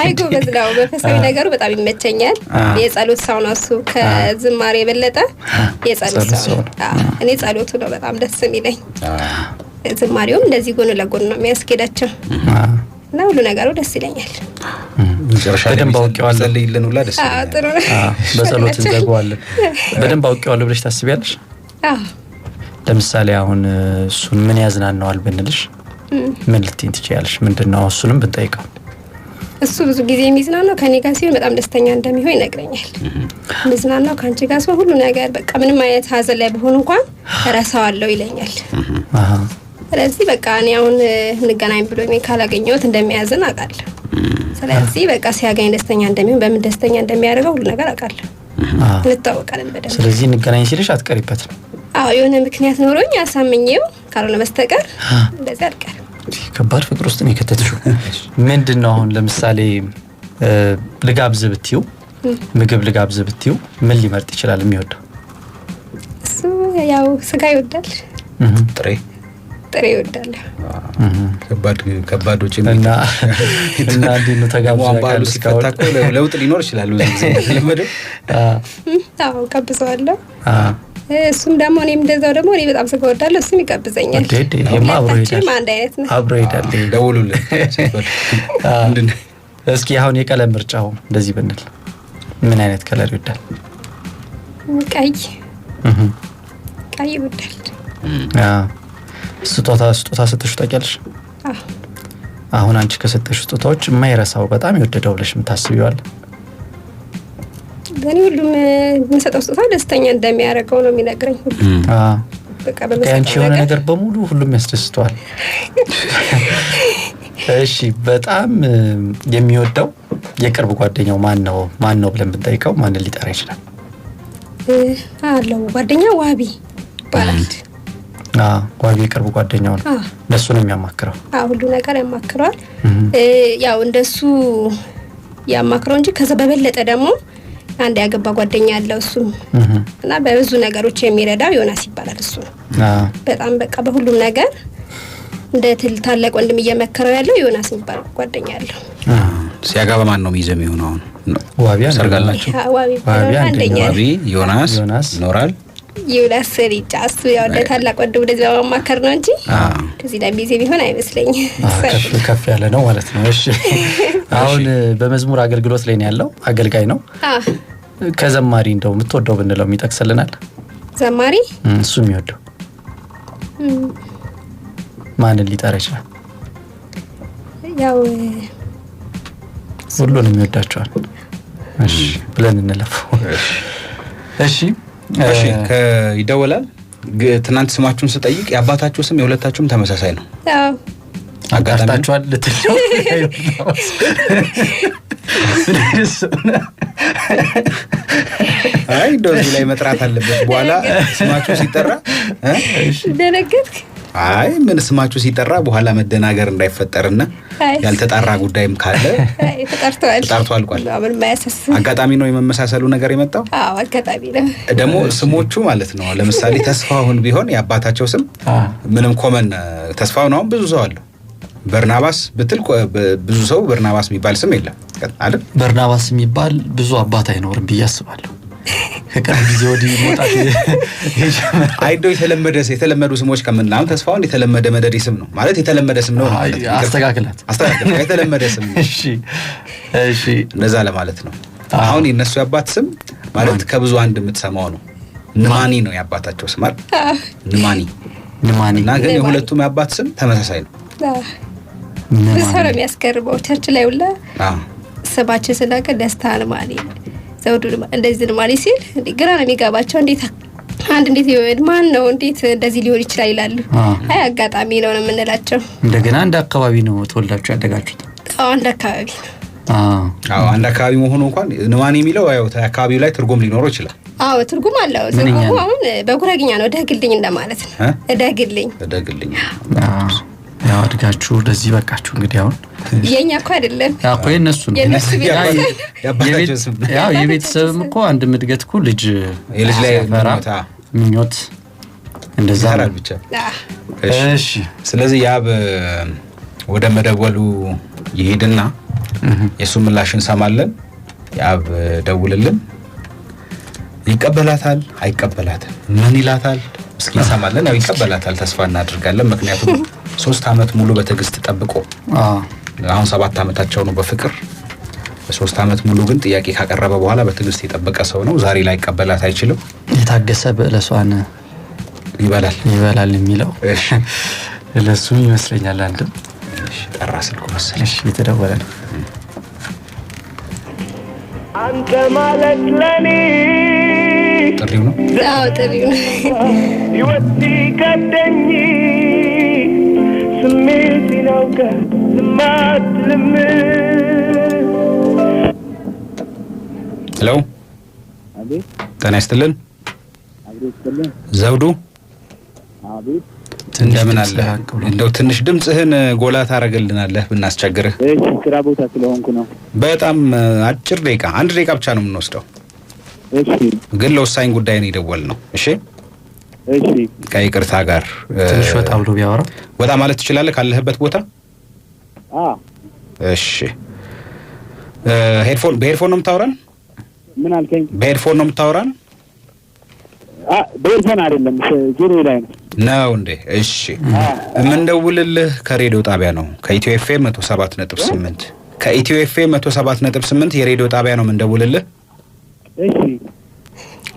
አይ ጎበዝ ነው። በፈሳዊ ነገሩ በጣም ይመቸኛል። የጸሎት ሰው ነው እሱ ከዝማሬ የበለጠ የጸሎት ሰው ነው። እኔ ጸሎቱ ነው በጣም ደስ የሚለኝ። ዝማሬውም እንደዚህ ጎን ለጎን ነው የሚያስኬዳቸው እና ሁሉ ነገሩ ደስ ይለኛል። በደንብ አውቄዋለሁ ለይልን ሁላ ደስ ይላል። ጥሩ ነው። በጸሎት እንዘጋዋለን። በደንብ አውቄዋለሁ ብለሽ ታስቢያለሽ? ለምሳሌ አሁን እሱን ምን ያዝናናዋል ብንልሽ ምን ልትይኝ ትችያለሽ? ምንድነው እሱንም ብንጠይቀው? እሱ ብዙ ጊዜ የሚዝናናው ከኔ ጋር ሲሆን በጣም ደስተኛ እንደሚሆን ይነግረኛል። የሚዝናናው ካንቺ ጋር ሲሆን ሁሉ ነገር በቃ ምንም አይነት ሀዘን ላይ ቢሆን እንኳን እረሳዋለሁ ይለኛል። ስለዚህ በቃ እኔ አሁን እንገናኝ ብሎ ካላገኘሁት እንደሚያዝን አውቃለሁ። ስለዚህ በቃ ሲያገኝ ደስተኛ እንደሚሆን በምን ደስተኛ እንደሚያደርገው ሁሉ ነገር አውቃለሁ። እንታወቃለን በደንብ። ስለዚህ እንገናኝ ሲልሽ አትቀሪበትም? የሆነ ምክንያት ኖሮኝ አሳምኜው ካልሆነ በስተቀር እንደዚህ አልቀርም። ከባድ ፍቅር ውስጥ ነው የከተትሽው። ምንድነው አሁን ለምሳሌ ልጋብዝ ብትይው ምግብ ልጋብዝ ብትይው ምን ሊመርጥ ይችላል የሚወደው? እሱ ያው ስጋ ይወዳል። ጥሬ ይወዳል። ከባዶች እና እንዴት ነው ተጋብዘው ሲፈታ እኮ ለውጥ ሊኖር ይችላል። ለምደ ጋብዘዋለሁ። እሱም ደግሞ እኔም እንደዛው ደግሞ እኔ በጣም ስጋ እወዳለሁ፣ እሱም ይጋብዘኛል። አብሮ ይሄዳል። ደውሉልን። እስኪ አሁን የቀለም ምርጫው እንደዚህ ብንል ምን አይነት ከለር ይወዳል? ቀይ ይወዳል። ስጦታ ሰጥተሽ ታውቂያለሽ? አሁን አንቺ ከሰጠሽ ስጦታዎች የማይረሳው በጣም የወደደው ብለሽ የምታስቢው አለ? በእኔ ሁሉም የምሰጠው ስጦታ ደስተኛ እንደሚያደርገው ነው የሚነግረኝ። በቃ አንቺ የሆነ ነገር በሙሉ ሁሉም ያስደስተዋል። እሺ በጣም የሚወደው የቅርብ ጓደኛው ማን ነው ብለን ብንጠይቀው ማንን ሊጠራ ይችላል? አለው ጓደኛ ዋቢ ይባላል። ዋቢ የቅርብ ጓደኛው ነው። ለሱ ነው የሚያማክረው። ሁሉ ነገር ያማክረዋል። ያው እንደሱ ያማክረው እንጂ ከዛ በበለጠ ደግሞ አንድ ያገባ ጓደኛ አለው እሱም እና በብዙ ነገሮች የሚረዳው ዮናስ ይባላል። እሱ በጣም በቃ በሁሉም ነገር እንደ ታላቅ ወንድም እየመከረው ያለው ዮናስ ይባላል ጓደኛ አለው። ሲያጋባ ማን ነው ሚዘም ይሆነው? ዋቢያ ሰርጋላችሁ? ዋቢ ዮናስ ኖራል ዮናስ ሰሪጫ እሱ ያው እንደ ታላቅ ወንድም እንደዚህ በማማከር ነው እንጂ ከዚህ ላይ ሚዜ ቢሆን አይመስለኝም። ከፍ ያለ ነው ማለት ነው። እሺ አሁን በመዝሙር አገልግሎት ላይ ነው ያለው፣ አገልጋይ ነው። ከዘማሪ እንደው የምትወደው ብንለው የሚጠቅስልናል? ዘማሪ እሱ የሚወደው ማንን ሊጠራ ይችላል? ያው ሁሉንም ይወዳቸዋል። እሺ ብለን እንለፈው። እሺ ይደወላል። ትናንት ስማችሁን ስጠይቅ የአባታችሁ ስም የሁለታችሁም ተመሳሳይ ነው። አዎ አጋጣችኋል ልትለው አይ እንደዚህ ላይ መጥራት አለበት በኋላ ስማችሁ ሲጠራ ደነገጥክ? አይ ምን ስማችሁ ሲጠራ በኋላ መደናገር እንዳይፈጠርና ያልተጣራ ጉዳይም ካለ ተጣርቷል ቋል አጋጣሚ ነው የመመሳሰሉ ነገር የመጣው። አዎ አጋጣሚ ነው። ደግሞ ስሞቹ ማለት ነው ለምሳሌ ተስፋሁን ቢሆን የአባታቸው ስም ምንም ኮመን ተስፋሁን አሁን ብዙ ሰው አለው። በርናባስ ብትል ብዙ ሰው በርናባስ የሚባል ስም የለም አይደል? በርናባስ የሚባል ብዙ አባት አይኖርም ብዬ አስባለሁ። ከቅርብ ጊዜ ወዲህ ሞጣት አይዶ የተለመዱ ስሞች ከምናምን ተስፋውን የተለመደ መደድ ስም ነው ማለት የተለመደ ስም ነው ማለት ነው። አስተካክላት የተለመደ ስም ነው። እሺ እንደዛ ለማለት ነው። አሁን የነሱ ያባት ስም ማለት ከብዙ አንድ የምትሰማው ነው። ንማኒ ነው ያባታቸው ስም አይደል? ንማኒ እና ግን የሁለቱም ያባት ስም ተመሳሳይ ነው። በሰራ የሚያስቀርበው ቸርች ላይ ሁላ ስማቸው ስለቀ ደስታ ንማኒ ዘውዱ እንደዚህ ንማኒ ሲል ግራ ነው የሚገባቸው። እንዴት ማን ነው እንዴት እንደዚህ ሊሆን ይችላል ይላሉ። አይ አጋጣሚ ነው የምንላቸው። እንደገና አንድ አካባቢ ነው ተወልዳችሁ ያደጋችሁት? አዎ አንድ አካባቢ ነው። አንድ አካባቢ መሆኑ እንኳን ንማኒ የሚለው ያው አካባቢው ላይ ትርጉም ሊኖረው ይችላል። አዎ ትርጉም አለው። ትርጉሙ አሁን በጉራጌኛ ነው እደግልኝ እንደማለት ነው። እደግልኝ ያው አድጋችሁ እንደዚህ በቃችሁ። እንግዲህ አሁን የኛ እኮ አይደለም እኮ የነሱ ነው። ያው የቤተሰብም እኮ አንድ ምድገት እኮ ልጅ ላይ ምኞት እንደዛ ነው ብቻ። እሺ ስለዚህ ያብ ወደ መደወሉ ይሄድና የሱ ምላሽ እንሰማለን። ያብ ደውልልን። ይቀበላታል አይቀበላትም ምን ይላታል እስኪ እንሰማለን። ያው ይቀበላታል ተስፋ እናደርጋለን። ምክንያቱም 3 አመት ሙሉ በትዕግስት ጠብቆ አሁን 7 አመታቸው ነው በፍቅር 3 አመት ሙሉ ግን ጥያቄ ካቀረበ በኋላ በትዕግስት የጠበቀ ሰው ነው። ዛሬ ላይ ይቀበላት አይችልም። የታገሰ በለሷን ይበላል የሚለው እሺ ለሱ ይመስለኛል። አንድም እሺ ጠራ ስልኩ መሰለኝ። እሺ የተደወለ ነው። አንተ ማለት ለኔ ጥሪው ነው። አዎ ጥሪው ነው። ይወቲ ከደኝ ስሜት ይናውቀ ዝማትልም ሄሎ አቤት ጤና ይስጥልን። ዘውዱ አቤት እንደምን አለ? እንደው ትንሽ ድምጽህን ጎላ ታረጋግልናለህ ብናስቸግርህ? እሺ ስራ ቦታ ስለሆንኩ ነው። በጣም አጭር ደቂቃ 1 ደቂቃ ብቻ ነው የምንወስደው። እሺ ግን ለወሳኝ ጉዳይ ነው የደወልነው። እሺ ከይቅርታ ጋር ትንሽ ወጣ ብሎ ቢያወራ ወጣ ማለት ትችላለህ ካለህበት ቦታ? እሺ በሄድፎን ነው የምታወራን? ምን አልከኝ? በሄድፎን ነው የምታወራን? በሄድፎን አይደለም ጆሮ ላይ ነው እንዴ? እሺ የምንደውልልህ ከሬዲዮ ጣቢያ ነው ከኢትዮ ኤፍኤም 107.8 ከኢትዮ ኤፍኤም 107.8 የሬዲዮ ጣቢያ ነው የምንደውልልህ። እሺ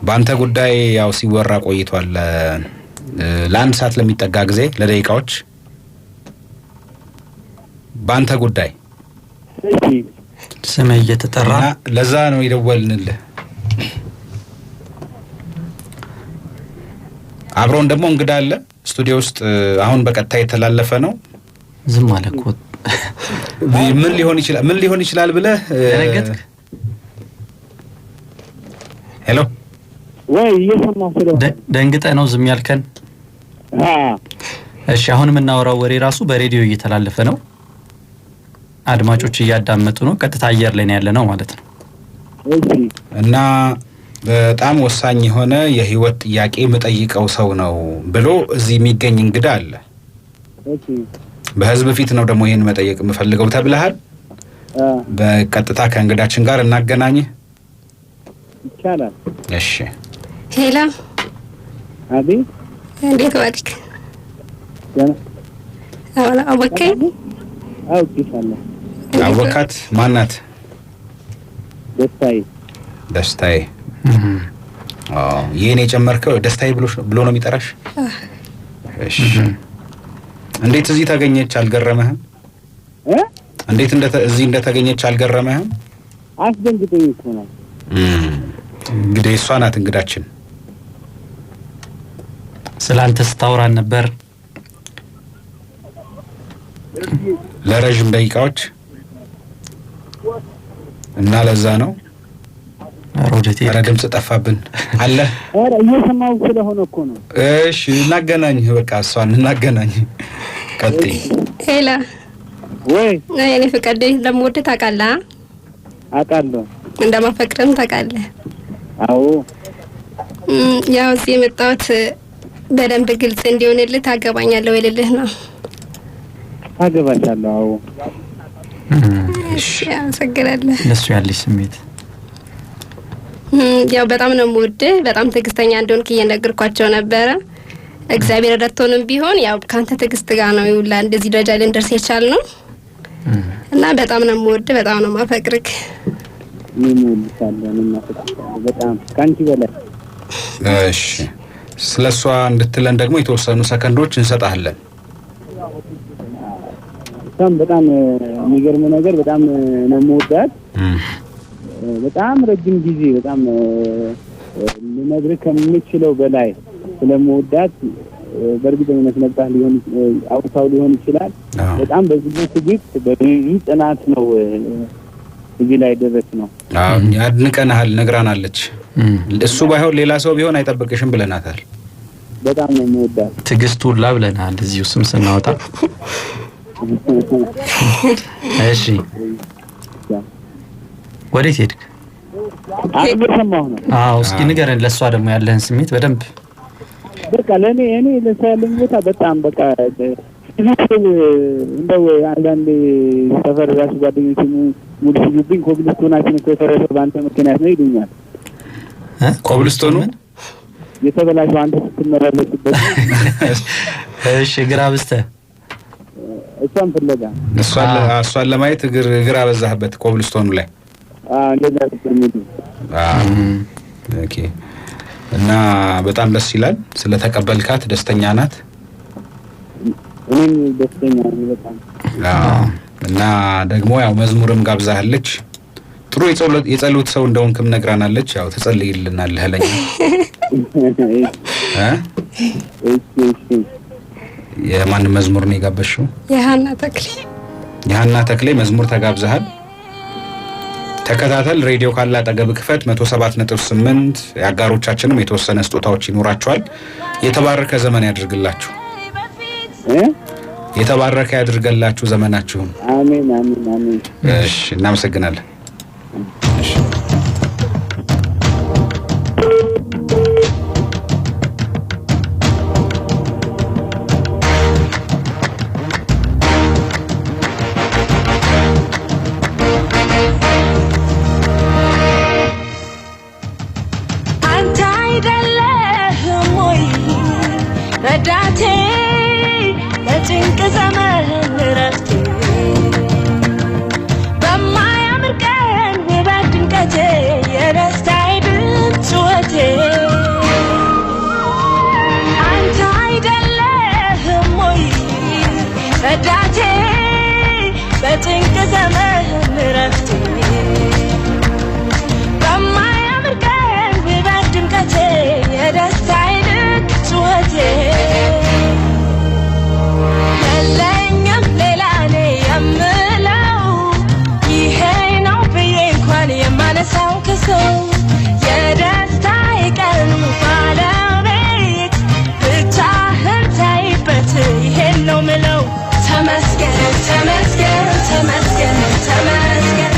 በአንተ ጉዳይ ያው ሲወራ ቆይቷል ለ1 ሰዓት ለሚጠጋ ጊዜ ለደቂቃዎች በአንተ ጉዳይ እሺ ስም እየተጠራ ለዛ ነው የደወልንልህ። አብሮን ደግሞ እንግዳ አለ ስቱዲዮ ውስጥ አሁን በቀጥታ የተላለፈ ነው። ዝም አለ እኮ ምን ሊሆን ይችላል ብለህ ነገጥክ? ሄሎ ወይ እየሰማሁ ስለሆነ ደንግጠህ ነው ዝም ያልከን? እሺ አሁን የምናወራው ወሬ ራሱ በሬዲዮ እየተላለፈ ነው። አድማጮች እያዳመጡ ነው። ቀጥታ አየር ላይ ነው ያለ ነው ማለት ነው። እሺ እና በጣም ወሳኝ የሆነ የህይወት ጥያቄ መጠይቀው ሰው ነው ብሎ እዚህ የሚገኝ እንግዳ አለ። እሺ በህዝብ ፊት ነው ደግሞ ይሄን መጠየቅ የምፈልገው ተብለሃል። በቀጥታ ከእንግዳችን ጋር እናገናኝህ ይቻላል? እሺ ሄሎ አቤት እንዴት ዋልክ? አወቀኝ? አውቄሻለሁ። አወቃት? ማናት? ደስታዬ ይሄን የጨመርከው ደስታዬ ብሎ ነው የሚጠራሽ? እሺ እንዴት እዚህ ተገኘች አልገረመህም? እንዴት እዚህ እንደተገኘች አልገረመህም? አስደንግጦኝ እኮ ነው። እንግዲህ እሷ ናት እንግዳችን። ስላንተ ስታወራን ነበር ለረጅም ደቂቃዎች እና ለዛ ነው ሮጀቴ ድምጽ ጠፋብን አለ። ኧረ እየሰማሁ ስለሆነ እኮ ነው። እሺ እናገናኝ፣ በቃ እሷን እናገናኝ። ቀጥይ። ሄላ ወይ እኔ ፍቅር እንደምወድህ ታውቃለህ? አውቃለሁ። እንደማፈቅርም ታውቃለህ? አዎ። ያው እዚህ የመጣሁት በደንብ ግልጽ እንዲሆንልህ ታገባኛለህ ወይ ልልህ ነው። አገባሻለሁ። አዎ። እሺ አመሰግናለሁ። ለሱ ያለሽ ስሜት ያው በጣም ነው የምወድህ፣ በጣም ትዕግስተኛ እንደሆንክ እየነገርኳቸው ነበረ። እግዚአብሔር ረድቶንም ቢሆን ያው ካንተ ትዕግስት ጋር ነው ይውላ እንደዚህ ደረጃ ልንደርስ የቻልነው እና በጣም ነው የምወድህ፣ በጣም ነው የማፈቅርህ። ምን በጣም ካንቺ በላይ። እሺ ስለሷ እንድትለን ደግሞ የተወሰኑ ሰከንዶች እንሰጣለን። በጣም የሚገርም ነገር በጣም ነው የምወዳት። በጣም ረጅም ጊዜ በጣም ልነግርህ ከምችለው በላይ ስለምወዳት በእርግጠኝነት ነበር አውታው ሊሆን ይችላል። በጣም በዚህ ትግስት በዚህ ጽናት ነው እዚህ ላይ ደረስ ነው። ያድንቀናል፣ ነግራናለች። እሱ ባይሆን ሌላ ሰው ቢሆን አይጠብቅሽም ብለናታል። በጣም ነው የምወዳት። ትግስቱላ ብለናል እዚሁ ስም ስናወጣ። እሺ ወዴት ሄድክ? እየሰማሁ ነው። አዎ እስኪ ንገረን፣ ለሷ ደግሞ ያለህን ስሜት በደንብ። በቃ እኔ ለሷ ያለኝ ቦታ በጣም በቃ እንደው አንዳንዴ ሰፈር ራሱ ጓደኞች ሙሉ ሲሉብኝ ኮብልስቶናችን እኮ የፈረሰው በአንተ ምክንያት ነው ይሉኛል። ኮብልስቶኑ የተበላሸው አንተ ስትመላለስበት። እሺ ግራ በስተህ እሷን ፍለጋ እሷን ለማየት ግራ በዛህበት ኮብልስቶኑ ላይ። እንደዛ ተቀምጡ። ኦኬ። እና በጣም ደስ ይላል ስለተቀበልካት። ደስተኛ ናት? እኔም ደስተኛ ነኝ በጣም። እና ደግሞ ያው መዝሙርም ጋብዛሃለች። ጥሩ የጸሎት ሰው እንደሆንክም ነግራናለች። ያው ተጸልይልናለህ ለኛ። የማን መዝሙር ነው የጋበሽው? የሃና ተክሌ መዝሙር ተጋብዘሃል። ተከታተል። ሬዲዮ ካለ አጠገብ ክፈት። 107.8 የአጋሮቻችንም የተወሰነ ስጦታዎች ይኖራቸዋል። የተባረከ ዘመን ያድርግላችሁ። የተባረከ ያድርገላችሁ ዘመናችሁን። አሜን አሜን አሜን። እሺ እናመሰግናለን።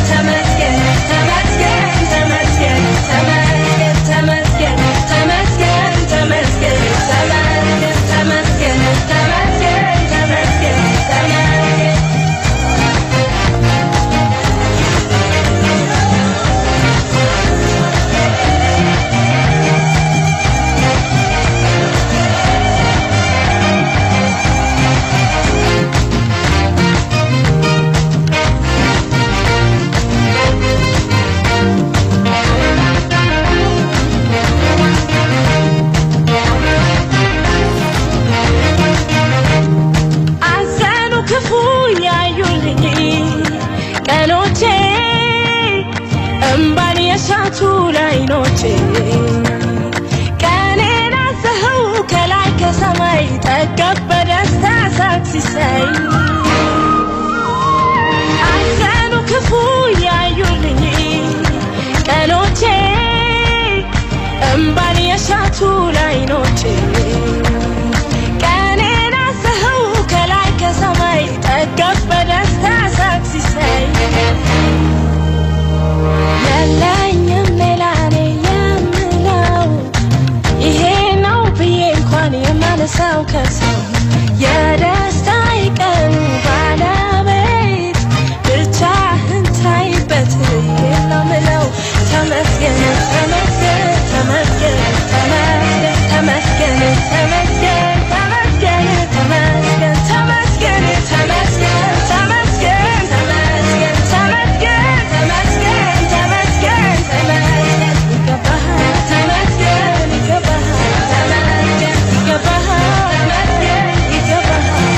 ተመስገን እምባን የሻቱ ላይኖቼ ቀኔን አዘኸው ከላይ ከሰማይ ጠገብ በደስታ ሳቅ ሲሳይ አዘኑ ክፉ ያዩልኝ ቀኖቼ እምባን የሻቱ ላይኖቼ ቀኔን አዘኸው ከላይ ከሰማይ ጠገብ በደስታ ሳቅ ሲሳይ የለኝም ሌላ እኔ የምለው ይሄ ነው ብዬ እንኳን የማነሳው ከሰው የደስታዬ ቀን ባለቤት ብቻህን ታይበት ነው ምለው ተመስገን ተመስገን ተመስገን ተመስገን ተመስገን ተመስገን ተመስገን ተመስገን ተመስገን ተመስገን ተመስገን ተመስገን ተመስገን ተመስገን ተመስገን ተመስገን ይገባሃል ተመስገን ይገባሃል ተመስገን ይገባሃል ተመስገን ይገባሃል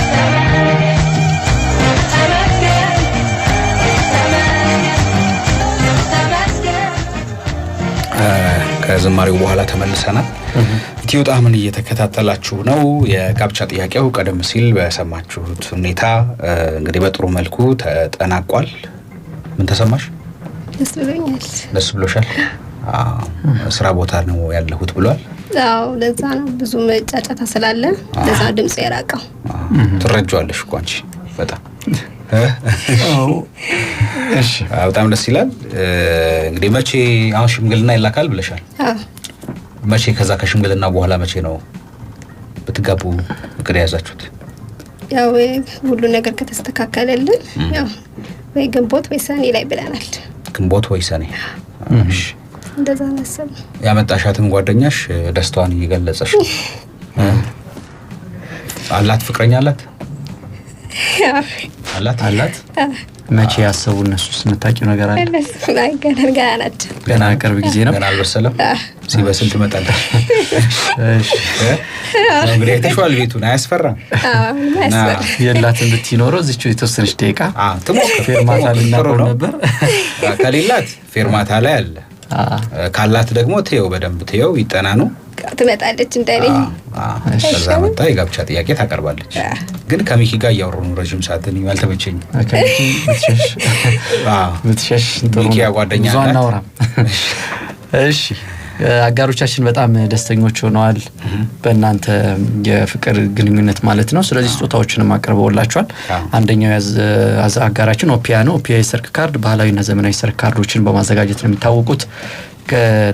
ተመስገን ተመስገን ከዝማሬው በኋላ ተመልሰናል። ኢትዮ ጣዕምን እየተከታተላችሁ ነው። የጋብቻ ጥያቄው ቀደም ሲል በሰማችሁት ሁኔታ እንግዲህ በጥሩ መልኩ ተጠናቋል። ምን ተሰማሽ? ደስ ብሎኛል። ደስ ብሎሻል? ስራ ቦታ ነው ያለሁት ብሏል። አዎ ለዛ ነው ብዙ መጫጫታ ስላለ ለዛ ድምጽ የራቀው። ትረጃዋለሽ እኮ አንቺ በጣም እሺ በጣም ደስ ይላል። እንግዲህ መቼ አሁን ሽምግልና ይላካል ብለሻል? መቼ ከዛ ከሽምግልና በኋላ መቼ ነው ብትጋቡ እቅድ ያዛችሁት? ያው ሁሉ ነገር ከተስተካከለልን ያው ወይ ግንቦት ወይ ሰኔ ላይ ብለናል። ግንቦት ወይ ሰኔ። እሺ እንደዛ መሰለ። ያመጣሻትን ጓደኛሽ ደስታዋን እየገለጸሽ አላት? ፍቅረኛ አላት? አላት? መቼ ያሰቡ እነሱስ የምታውቂው ነገር አለ? ገና ናቸው። ገና ቅርብ ጊዜ ነው። ገና አልበሰለም። ሲበስል ትመጣለች። እሺ እንግዲህ አይተሽዋል። ቤቱን አያስፈራም? የላትን ብትኖረው እዚች የተወሰነች ደቂቃ ትሞክር። ፌርማታ ልናቆም ነበር። ከሌላት ፌርማታ ላይ አለ። ካላት ደግሞ ትየው፣ በደንብ ትየው፣ ይጠናኑ። ትመጣለች እንደኔ። ከዛ መጣ የጋብቻ ጥያቄ ታቀርባለች። ግን ከሚኪ ጋር እያወሩ ነው ረጅም ሰዓት። እኔ አልተመቸኝም። ምትሸሽ ሚኪ ጓደኛ አናወራም። እሺ አጋሮቻችን በጣም ደስተኞች ሆነዋል በእናንተ የፍቅር ግንኙነት ማለት ነው። ስለዚህ ስጦታዎችንም አቅርበውላችኋል። አንደኛው አጋራችን ኦፒያ ነው። ኦፒያ የሰርክ ካርድ ባህላዊና ዘመናዊ ሰርክ ካርዶችን በማዘጋጀት ነው የሚታወቁት።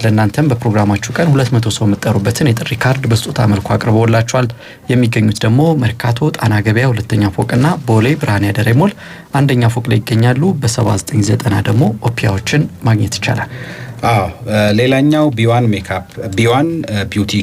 ለእናንተም በፕሮግራማችሁ ቀን 200 ሰው የምትጠሩበትን የጥሪ ካርድ በስጦታ መልኩ አቅርበውላችኋል። የሚገኙት ደግሞ መርካቶ ጣና ገበያ ሁለተኛ ፎቅና ቦሌ ብርሃን ያደረ ሞል አንደኛ ፎቅ ላይ ይገኛሉ። በ7990 ደግሞ ኦፒያዎችን ማግኘት ይቻላል። ሌላኛው ቢዋን ሜካፕ ቢዋን ቢዩቲ